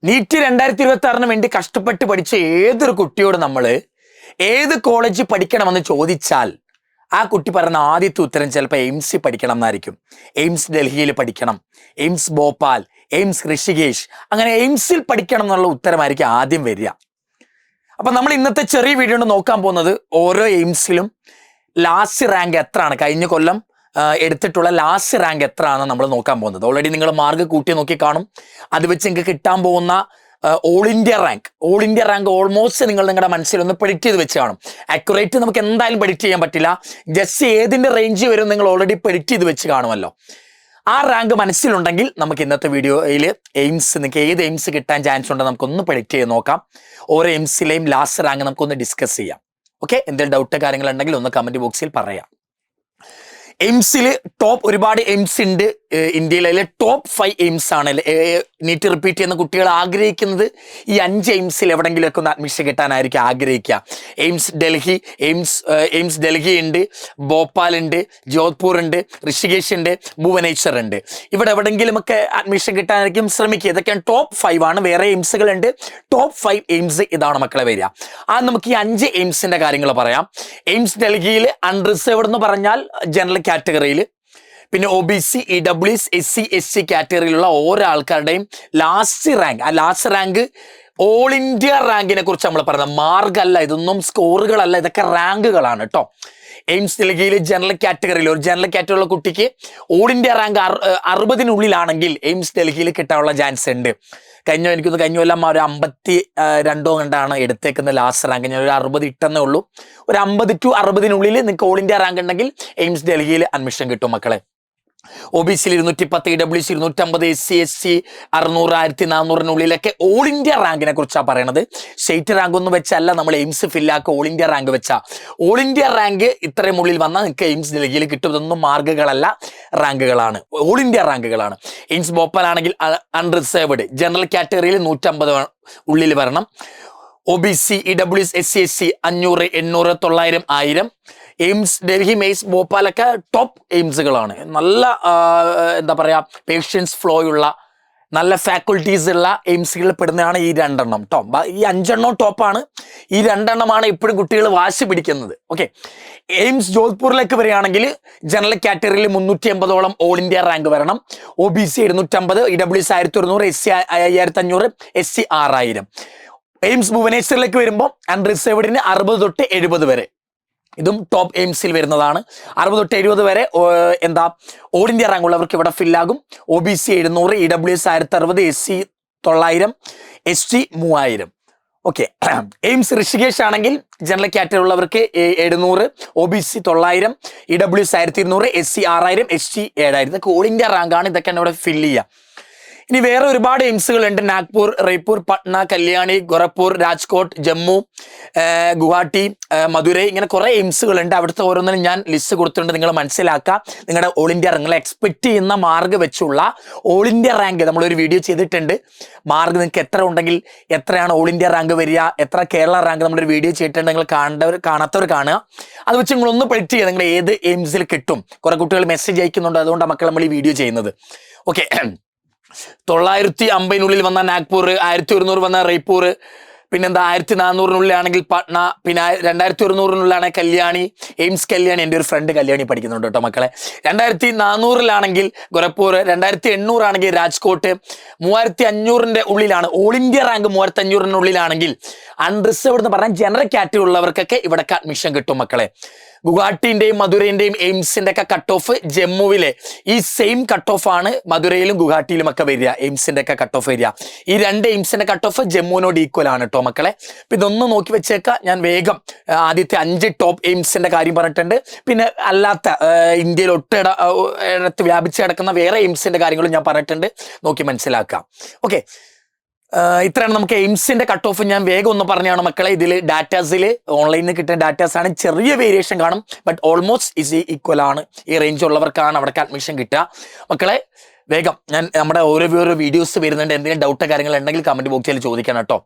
NEET 2026 വേണ്ടി കഷ്ടപ്പെട്ട് പഠിച്ച ഏതൊരു കുട്ടിയോട് നമ്മൾ ഏത് കോളേജിൽ പഠിക്കണമെന്ന് ചോദിച്ചാൽ ആ കുട്ടി പറയുന്ന ആദ്യത്തെ ഉത്തരം ചിലപ്പോൾ എയിംസിൽ പഠിക്കണം എന്നായിരിക്കും. എയിംസ് ഡൽഹിയിൽ പഠിക്കണം, എയിംസ് ഭോപ്പാൽ, എയിംസ് ഋഷികേശ്, അങ്ങനെ എയിംസിൽ പഠിക്കണം എന്നുള്ള ഉത്തരമായിരിക്കും ആദ്യം വരിക. അപ്പൊ നമ്മൾ ഇന്നത്തെ ചെറിയ വീഡിയോ നോക്കാൻ പോകുന്നത് ഓരോ എയിംസിലും ലാസ്റ്റ് റാങ്ക് എത്രയാണ്, കഴിഞ്ഞ കൊല്ലം എടുത്തിട്ടുള്ള ലാസ്റ്റ് റാങ്ക് എത്രയാണെന്ന് നമ്മൾ നോക്കാൻ പോകുന്നത്. ഓൾറെഡി നിങ്ങൾ മാർക്ക് കൂട്ടി നോക്കി കാണും. അത് വെച്ച് നിങ്ങൾക്ക് കിട്ടാൻ പോകുന്ന ഓൾ ഇന്ത്യ റാങ്ക് ഓൾമോസ്റ്റ് നിങ്ങൾ നിങ്ങളുടെ മനസ്സിലൊന്ന് പ്രെഡിക്റ്റ് ചെയ്ത് വെച്ച് കാണും. അക്യുറേറ്റ് നമുക്ക് എന്തായാലും പ്രെഡിക്റ്റ് ചെയ്യാൻ പറ്റില്ല. ജസ്റ്റ് ഏതിന്റെ റേഞ്ച് വരും നിങ്ങൾ ഓൾറെഡി പ്രെഡിക്റ്റ് ചെയ്ത് വെച്ച് കാണുമല്ലോ. ആ റാങ്ക് മനസ്സിലുണ്ടെങ്കിൽ നമുക്ക് ഇന്നത്തെ വീഡിയോയിൽ എയിംസ്, നിങ്ങൾക്ക് ഏത് എയിംസ് കിട്ടാൻ ചാൻസ് ഉണ്ടെന്ന് നമുക്കൊന്ന് പ്രെഡിക്റ്റ് ചെയ്ത് നോക്കാം. ഓരോ എയിംസിലെയും ലാസ്റ്റ് റാങ്ക് നമുക്കൊന്ന് ഡിസ്കസ് ചെയ്യാം. ഓക്കെ, എന്തെങ്കിലും ഡൗട്ട് കാര്യങ്ങളുണ്ടെങ്കിൽ ഒന്ന് കമന്റ് ബോക്സിൽ പറയാം. എയിംസിൽ ടോപ്പ് ഒരുപാട് എയിംസ് ഉണ്ട്. ഇന്ത്യയിലെ ടോപ്പ് 5 എയിംസ് ആണ് നീറ്റ് റിപ്പീറ്റ് ചെയ്യുന്ന കുട്ടികൾ ആഗ്രഹിക്കുന്നത്. ഈ 5 എയിംസിൽ എവിടെങ്കിലുമൊക്കെ ഒന്ന് അഡ്മിഷൻ കിട്ടാനായിരിക്കും ആഗ്രഹിക്കുക. എയിംസ് ഡൽഹി ഉണ്ട്, ഭോപ്പാൽ ഉണ്ട്, ജോധ്പൂർ ഉണ്ട്, ഋഷികേശ് ഉണ്ട്, ഭുവനേശ്വർ ഉണ്ട്. ഇവിടെ എവിടെങ്കിലുമൊക്കെ അഡ്മിഷൻ കിട്ടാനായിരിക്കും ശ്രമിക്കുക. ഇതൊക്കെയാണ് ടോപ്പ് 5 ആണ്. വേറെ എയിംസുകൾ ഉണ്ട്. ടോപ്പ് 5 എയിംസ് ഇതാണ് മക്കളെ വരിക. നമുക്ക് ഈ 5 എയിംസിന്റെ കാര്യങ്ങൾ പറയാം. എയിംസ് ഡൽഹിയിൽ അൺറിസർവ്ഡ് എന്ന് പറഞ്ഞാൽ ജനറൽ കാറ്റഗറിയിൽ, പിന്നെ OBC, EWS, SC, SC കാറ്റഗറിയിലുള്ള ഓരോ ആൾക്കാരുടെയും ലാസ്റ്റ് റാങ്ക് ഓൾ ഇന്ത്യ റാങ്കിനെ കുറിച്ച് നമ്മൾ പറയുന്നത്. മാർക്കല്ല, ഇതൊന്നും സ്കോറുകളല്ല, ഇതൊക്കെ റാങ്കുകളാണ് കേട്ടോ. എയിംസ് ഡൽഹിയിൽ ഒരു ജനറൽ കാറ്റഗറിയിലുള്ള കുട്ടിക്ക് ഓൾ ഇന്ത്യ റാങ്ക് 60-നുള്ളിലാണെങ്കിൽ എയിംസ് ഡൽഹിയിൽ കിട്ടാനുള്ള ചാൻസ് ഉണ്ട്. കഴിഞ്ഞ കൊല്ലം ഒരു 52 കണ്ടാണ് എടുത്തേക്കുന്ന ലാസ്റ്റ് റാങ്ക്. ഞാൻ ഒരു 60 ഇട്ടെന്നേ ഉള്ളൂ. ഒരു 50 to 60-നുള്ളിൽ നിങ്ങൾക്ക് ഓൾ ഇന്ത്യ റാങ്ക് ഉണ്ടെങ്കിൽ എയിംസ് ഡൽഹിയിൽ അഡ്മിഷൻ കിട്ടും മക്കളെ. OBC 210, EWS 250, SC, SC 600, 1400-നുള്ളിലൊക്കെ ഓൾ ഇന്ത്യ റാങ്കിനെ കുറിച്ചാണ് പറയണത്. സ്റ്റേറ്റ് റാങ്ക് ഒന്നും വെച്ചല്ല നമ്മൾ എയിംസ് ഫില്ലാക്കുക, ഓൾ ഇന്ത്യ റാങ്ക് വെച്ചാൽ. ഓൾ ഇന്ത്യ റാങ്ക് ഇത്രയും ഉള്ളിൽ വന്നാൽ നിങ്ങൾക്ക് എയിംസ് ഡൽഹിയിൽ കിട്ടും. ഇതൊന്നും മാർക്കുകളല്ല, റാങ്കുകളാണ്, ഓൾ ഇന്ത്യ റാങ്കുകളാണ്. എയിംസ് ഭോപ്പാൽ ആണെങ്കിൽ അൺറിസർവ്ഡ് ജനറൽ കാറ്റഗറിയിൽ 150 ഉള്ളിൽ വരണം. OBC, EWS, SC, SC 500, 800, 900, 1000. AIIMS Delhi, മെയ്സ്, ഭോപ്പാലൊക്കെ ടോപ്പ് എയിംസുകളാണ്. നല്ല എന്താ പറയുക, പേഷ്യൻസ് ഫ്ലോ ഉള്ള നല്ല ഫാക്കൽറ്റീസ് ഉള്ള എയിംസുകളിൽ പെടുന്നതാണ് ഈ 2 എണ്ണം. ഈ 5 എണ്ണം ടോപ്പാണ്. ഈ 2 എണ്ണമാണ് ഇപ്പോഴും കുട്ടികൾ വാശി പിടിക്കുന്നത്. ഓക്കെ, എയിംസ് ജോധ്പൂരിലേക്ക് വരികയാണെങ്കിൽ ജനറൽ കാറ്റഗറിയിൽ 380ഓളം ഓൾ ഇന്ത്യ റാങ്ക് വരണം. OBC 750, EWS 1100, SC 5500, SC 6000. AIIMS ഭുവനേശ്വറിലേക്ക് വരുമ്പോൾ അൺറിസർവ്ഡിന് 60 തൊട്ട് 70 വരെ. ഇതും ടോപ്പ് എയിംസിൽ വരുന്നതാണ്. 60 തൊട്ട് 70 വരെ ഓൾ ഇന്ത്യ റാങ്ക് ഉള്ളവർക്ക് ഇവിടെ ഫില്ലാകും. OBC 700, EWS 1060, SC 900, ST 3000. Okay, AIIMS Rishikesh ആണെങ്കിൽ ജനറൽ കാറ്റഗറി ഉള്ളവർക്ക് 700, OBC 900, EWS 1200, SC 6000, ST 7000. ഇതൊക്കെ ഓൾ ഇന്ത്യ റാങ്കാണ്. ഇതൊക്കെയാണ് ഇവിടെ ഫില്ല് ചെയ്യുക. ഇനി വേറെ ഒരുപാട് എയിംസുകൾ ഉണ്ട്. നാഗ്പൂർ, റയ്പൂർ, പട്ന, കല്യാണി, ഗോരഖ്പൂർ, രാജ്കോട്ട്, ജമ്മു, ഗുവാഹട്ടി, മധുരൈ, ഇങ്ങനെ കുറെ എയിംസുകൾ ഉണ്ട്. അവിടുത്തെ ഓരോന്നിനും ഞാൻ ലിസ്റ്റ് കൊടുത്തിട്ടുണ്ട്. നിങ്ങൾ മനസ്സിലാക്കുക. നിങ്ങളുടെ ഓൾ ഇന്ത്യ റാങ്ക്, നിങ്ങൾ എക്സ്പെക്ട് ചെയ്യുന്ന മാർക്ക് വെച്ചുള്ള ഓൾ ഇന്ത്യ റാങ്ക് നമ്മളൊരു വീഡിയോ ചെയ്തിട്ടുണ്ട്. മാർക്ക് നിങ്ങൾക്ക് എത്ര ഉണ്ടെങ്കിൽ എത്രയാണ് ഓൾ ഇന്ത്യ റാങ്ക് വരിക, എത്ര കേരള റാങ്ക് നമ്മളൊരു വീഡിയോ ചെയ്തിട്ടുണ്ട്. നിങ്ങൾ കാണാത്തവർ കാണുക. അത് വെച്ച് നിങ്ങളൊന്ന് പ്രെഡിക്റ്റ് ചെയ്യുക നിങ്ങൾ ഏത് എയിംസിൽ കിട്ടും. കുറെ കുട്ടികൾ മെസ്സേജ് അയക്കുന്നുണ്ട്, അതുകൊണ്ടാണ് മക്കൾ നമ്മൾ ഈ വീഡിയോ ചെയ്യുന്നത്. ഓക്കെ, 950-നുള്ളിൽ വന്ന നാഗ്പൂർ, 1100 വന്ന റയ്പൂർ, പിന്നെന്താ 1400-നുള്ളിലാണെങ്കിൽ പട്ന, പിന്നെ 2100-നുള്ളിലാണ് കല്യാണി, എയിംസ് കല്യാണി. എൻ്റെ ഒരു ഫ്രണ്ട് കല്യാണി പഠിക്കുന്നുണ്ട് കേട്ടോ മക്കളെ. 2400-ലാണെങ്കിൽ ഗോരഖ്പൂർ, 2800-ആണെങ്കിൽ രാജ്കോട്ട്, 3500-ന്റെ ഉള്ളിലാണ് ഓൾ ഇന്ത്യ റാങ്ക്. 3500-നുള്ളിലാണെങ്കിൽ അൺറിസർവ്ഡ് എന്ന് പറഞ്ഞാൽ ജനറൽ കാറ്റഗറി ഉള്ളവർക്കൊക്കെ ഇവിടെ അഡ്മിഷൻ കിട്ടും മക്കളെ. ഗുവാഹട്ടിന്റെയും മധുരൈന്റെയും എയിംസിന്റെ ഒക്കെ കട്ട് ഓഫ് ജമ്മുവിലെ ഈ സെയിം കട്ട് ഓഫ് ആണ് മധുരയിലും ഗുവാഹട്ടിയിലും ഒക്കെ വരിക. എയിംസിന്റെ ഒക്കെ കട്ട് ഓഫ് വരിക. ഈ 2 എയിംസിന്റെ കട്ട് ഓഫ് ജമ്മുവിനോട് ഈക്വൽ ആണ് കേട്ടോ മക്കളെ. അപ്പൊ ഇതൊന്ന് നോക്കി വെച്ചേക്ക. ഞാൻ വേഗം ആദ്യത്തെ 5 ടോപ്പ് എയിംസിന്റെ കാര്യം പറഞ്ഞിട്ടുണ്ട്. പിന്നെ അല്ലാത്ത ഇന്ത്യയിൽ ഒട്ടിടത്ത് വ്യാപിച്ച് കിടക്കുന്ന വേറെ എയിംസിന്റെ കാര്യങ്ങളും ഞാൻ പറഞ്ഞിട്ടുണ്ട്. നോക്കി മനസ്സിലാക്കാം. ഓക്കെ, ഇത്രയാണ് നമുക്ക് എയിംസിന്റെ കട്ട് ഓഫ്. ഞാൻ വേഗം ഒന്ന് പറഞ്ഞാണ് മക്കളെ. ഇതിൽ ഡാറ്റാസിൽ ഓൺലൈനിൽ കിട്ടുന്ന ഡാറ്റാസ് ആണ്. ചെറിയ വേരിയേഷൻ കാണും, ബട്ട് ഓൾമോസ്റ്റ് ഈക്വൽ ആണ്. ഈ റേഞ്ച് ഉള്ളവർക്കാണ് അവിടെ അഡ്മിഷൻ കിട്ടുക മക്കളെ. വേഗം നമ്മുടെ ഓരോ വീഡിയോസ് വരുന്നുണ്ട്. എന്തെങ്കിലും ഡൗട്ട് കാര്യങ്ങൾ ഉണ്ടെങ്കിൽ കമന്റ് ബോക്സിൽ ചോദിക്കണം കേട്ടോ.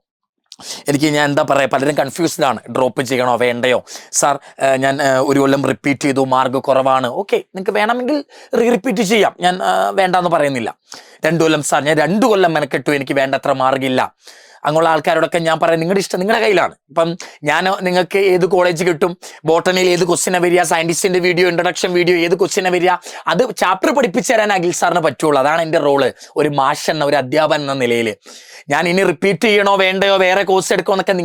എനിക്ക് ഞാൻ എന്താ പറയുക, പലരും കൺഫ്യൂസ്ഡ് ആണ്, ഡ്രോപ്പ് ചെയ്യണോ വേണ്ടയോ. സാർ ഞാൻ ഒരു കൊല്ലം റിപ്പീറ്റ് ചെയ്തു, മാർക്ക് കുറവാണ്. ഓക്കെ, നിങ്ങൾക്ക് വേണമെങ്കിൽ റിപ്പീറ്റ് ചെയ്യാം, ഞാൻ വേണ്ടാന്ന് പറയുന്നില്ല. 2 കൊല്ലം സാർ ഞാൻ 2 കൊല്ലം മെനക്കെട്ടു, എനിക്ക് വേണ്ടത്ര മാർക്കില്ല. അങ്ങനെയുള്ള ആൾക്കാരോടൊക്കെ ഞാൻ പറയാം, നിങ്ങളുടെ ഇഷ്ടം നിങ്ങളുടെ കയ്യിലാണ്. ഇപ്പം ഞാൻ നിങ്ങൾക്ക് ഏത് കോളേജ് കിട്ടും, ബോട്ടണിയിൽ ഏത് ക്വസ്റ്റിനെ വരിക, സയൻറ്റിസ്റ്റിൻ്റെ വീഡിയോ, ഇൻട്രൊഡക്ഷൻ വീഡിയോ ഏത് ക്വസ്റ്റിനെ വരിക, അത് ചാപ്റ്റർ പഠിപ്പിച്ചു തരാൻ അഖിൽ സാറിന് പറ്റുള്ളൂ. അതാണ് എൻ്റെ റോള്, ഒരു മാഷ് എന്ന ഒരു അധ്യാപകൻ എന്ന നിലയിൽ. ഞാൻ ഇനി റിപ്പീറ്റ് ചെയ്യണോ വേണ്ടയോ, വേറെ കോഴ്സ് എടുക്കണോ എന്നൊക്കെ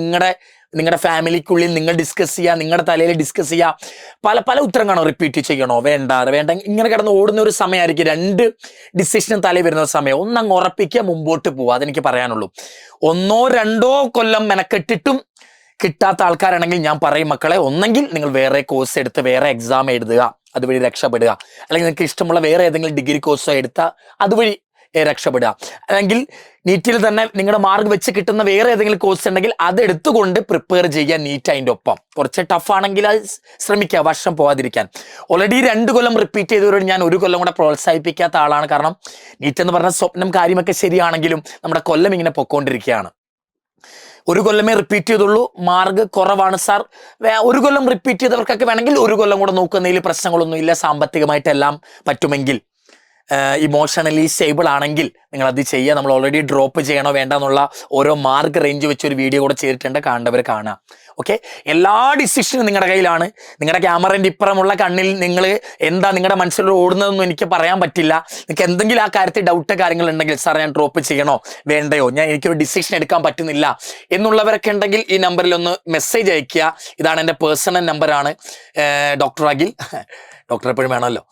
നിങ്ങളുടെ ഫാമിലിക്കുള്ളിൽ നിങ്ങൾ ഡിസ്കസ് ചെയ്യുക, നിങ്ങളുടെ തലയിൽ ഡിസ്കസ് ചെയ്യുക. പല ഉത്തരം കാണോ, റിപ്പീറ്റ് ചെയ്യണോ വേണ്ട ഇങ്ങനെ കിടന്ന് ഓടുന്ന ഒരു സമയമായിരിക്കും. 2 ഡിസിഷനും തലയിൽ വരുന്ന സമയം. ഒന്നങ്ങ് ഉറപ്പിക്കുക, മുമ്പോട്ട് പോവുക, അതെനിക്ക് പറയാനുള്ളൂ. 1 2 കൊല്ലം മെനക്കെട്ടിട്ടും കിട്ടാത്ത ആൾക്കാരാണെങ്കിൽ ഞാൻ പറയും, മക്കളെ, ഒന്നെങ്കിൽ നിങ്ങൾ വേറെ കോഴ്സ് എടുത്ത് വേറെ എക്സാം എഴുതുക, അതുവഴി രക്ഷപ്പെടുക. അല്ലെങ്കിൽ നിങ്ങൾക്ക് ഇഷ്ടമുള്ള വേറെ ഏതെങ്കിലും ഡിഗ്രി കോഴ്സോ എടുത്താൽ അതുവഴി രക്ഷപ്പെടുക. അല്ലെങ്കിൽ നീറ്റിൽ തന്നെ നിങ്ങളുടെ മാർക്ക് വെച്ച് കിട്ടുന്ന വേറെ ഏതെങ്കിലും കോഴ്സ് ഉണ്ടെങ്കിൽ അത് എടുത്തുകൊണ്ട് പ്രിപ്പയർ ചെയ്യുക നീറ്റ്. അതിൻ്റെ ഒപ്പം കുറച്ച് ടഫ് ആണെങ്കിൽ അത് ശ്രമിക്കുക, വർഷം പോകാതിരിക്കാൻ. ഓൾറെഡി 2 കൊല്ലം റിപ്പീറ്റ് ചെയ്തവരോട് ഞാൻ 1 കൊല്ലം കൂടെ പ്രോത്സാഹിപ്പിക്കാത്ത ആളാണ്. കാരണം നീറ്റ് എന്ന് പറഞ്ഞ സ്വപ്നം കാര്യമൊക്കെ ശരിയാണെങ്കിലും നമ്മുടെ കൊല്ലം ഇങ്ങനെ പൊക്കോണ്ടിരിക്കുകയാണ്. 1 കൊല്ലമേ റിപ്പീറ്റ് ചെയ്തുള്ളൂ, മാർക്ക് കുറവാണ് സാർ. 1 കൊല്ലം റിപ്പീറ്റ് ചെയ്തവർക്കൊക്കെ വേണമെങ്കിൽ 1 കൊല്ലം കൂടെ നോക്കുന്നതിൽ പ്രശ്നങ്ങളൊന്നുമില്ല. സാമ്പത്തികമായിട്ടെല്ലാം പറ്റുമെങ്കിൽ, ഇമോഷണലി സ്റ്റേബിൾ ആണെങ്കിൽ നിങ്ങൾ അത് ചെയ്യുക. നമ്മൾ ഓൾറെഡി ഡ്രോപ്പ് ചെയ്യണോ വേണ്ട എന്നുള്ള ഓരോ മാർക്ക് റേഞ്ച് വെച്ചൊരു വീഡിയോ കൂടെ ചെയ്തിട്ടുണ്ട്, കാണേണ്ടവർ കാണുക. ഓക്കെ, എല്ലാ ഡിസിഷനും നിങ്ങളുടെ കയ്യിലാണ്. നിങ്ങളുടെ ക്യാമറേൻ്റെ ഇപ്പുറമുള്ള കണ്ണിൽ നിങ്ങൾ എന്താ നിങ്ങളുടെ മനസ്സിൽ ഓടുന്നതെന്നും എനിക്ക് പറയാൻ പറ്റില്ല. നിങ്ങൾക്ക് എന്തെങ്കിലും ആ കാര്യത്തിൽ ഡൗട്ട് കാര്യങ്ങൾ ഉണ്ടെങ്കിൽ, സാർ ഞാൻ ഡ്രോപ്പ് ചെയ്യണോ വേണ്ടയോ, എനിക്കൊരു ഡിസിഷൻ എടുക്കാൻ പറ്റുന്നില്ല എന്നുള്ളവരൊക്കെ ഉണ്ടെങ്കിൽ ഈ നമ്പറിൽ ഒന്ന് മെസ്സേജ് അയയ്ക്കുക. ഇതാണ് എൻ്റെ പേഴ്സണൽ നമ്പറാണ്, ഡോക്ടർ അഖിൽ. ഡോക്ടർ എപ്പോഴും വേണമല്ലോ.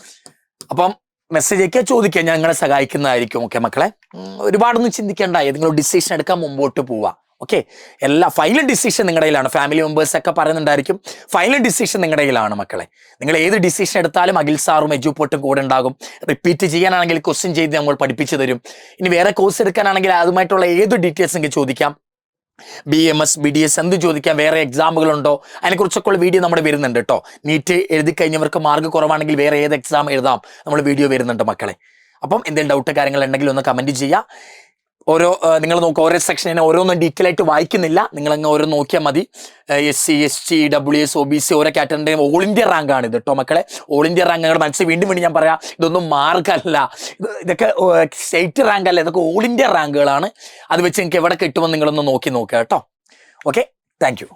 അപ്പം മെസ്സേജ് അയക്കുക, ചോദിക്കുക, ഞാൻ നിങ്ങളെ സഹായിക്കുന്നതായിരിക്കും. ഓക്കെ മക്കളെ, ഒരുപാടൊന്നും ചിന്തിക്കേണ്ട, ഏതെങ്കിലും ഡിസിഷൻ എടുക്കാൻ മുമ്പോട്ട് പോവുക. ഓക്കെ, എല്ലാ ഫൈനൽ ഡിസിഷൻ നിങ്ങളുടെ കയ്യിലാണ്. ഫാമിലി മെമ്പേഴ്സ് ഒക്കെ പറയുന്നുണ്ടായിരിക്കും, ഫൈനൽ ഡിസിഷൻ നിങ്ങളുടെ കയ്യിലാണ് മക്കളെ. നിങ്ങൾ ഏത് ഡിസിഷൻ എടുത്താലും അഖിൽ സാറും എജുപോർട്ടും കൂടെ ഉണ്ടാകും. റിപ്പീറ്റ് ചെയ്യാനാണെങ്കിൽ ക്വസ്റ്റ്യൻ ചെയ്ത് നമ്മൾ പഠിപ്പിച്ചു തരും. ഇനി വേറെ കോഴ്സ് എടുക്കാനാണെങ്കിൽ അതുമായിട്ടുള്ള ഏത് ഡീറ്റെയിൽസ് നിങ്ങൾക്ക് ചോദിക്കാം. BMS BDS എന്ത് ചോദിക്കാം, വേറെ എക്സാമുകളുണ്ടോ, അതിനെക്കുറിച്ചൊക്കെ ഉള്ള വീഡിയോ നമ്മുടെ വരുന്നുണ്ട് കേട്ടോ. നീറ്റ് എഴുതി കഴിഞ്ഞവർക്ക് മാർക്ക് കുറവാണെങ്കിൽ വേറെ ഏത് എക്സാം എഴുതാം, നമ്മൾ വീഡിയോ വരുന്നുണ്ട് മക്കളെ. അപ്പം എന്തെങ്കിലും ഡൗട്ട് കാര്യങ്ങൾ ഉണ്ടെങ്കിൽ ഒന്ന് കമൻറ്റ് ചെയ്യുക. നിങ്ങൾ നോക്കുക, ഓരോ സെക്ഷനിനെ ഓരോന്നും ഡീറ്റെയിൽ ആയിട്ട് വായിക്കുന്നില്ല, നിങ്ങളങ്ങ് ഓരോ നോക്കിയാൽ മതി. SC ST WS OBC ഓരോ കാറ്റഗറിൻ്റെയും ഓൾ ഇന്ത്യ റാങ്ക് ആണ് ഇത് കേട്ടോ മക്കളെ. ഓൾ ഇന്ത്യ റാങ്ക് നിങ്ങളുടെ മനസ്സിൽ വീണ്ടും ഞാൻ പറയാം, ഇതൊന്നും മാർക്കല്ല, ഇതൊക്കെ സ്റ്റേറ്റ് റാങ്ക് അല്ല, ഇതൊക്കെ ഓൾ ഇന്ത്യ റാങ്കുകളാണ്. അത് വെച്ച് നിങ്ങൾക്ക് എവിടെ കിട്ടുമെന്ന് നിങ്ങളൊന്ന് നോക്കുക കേട്ടോ. Okay, thank you.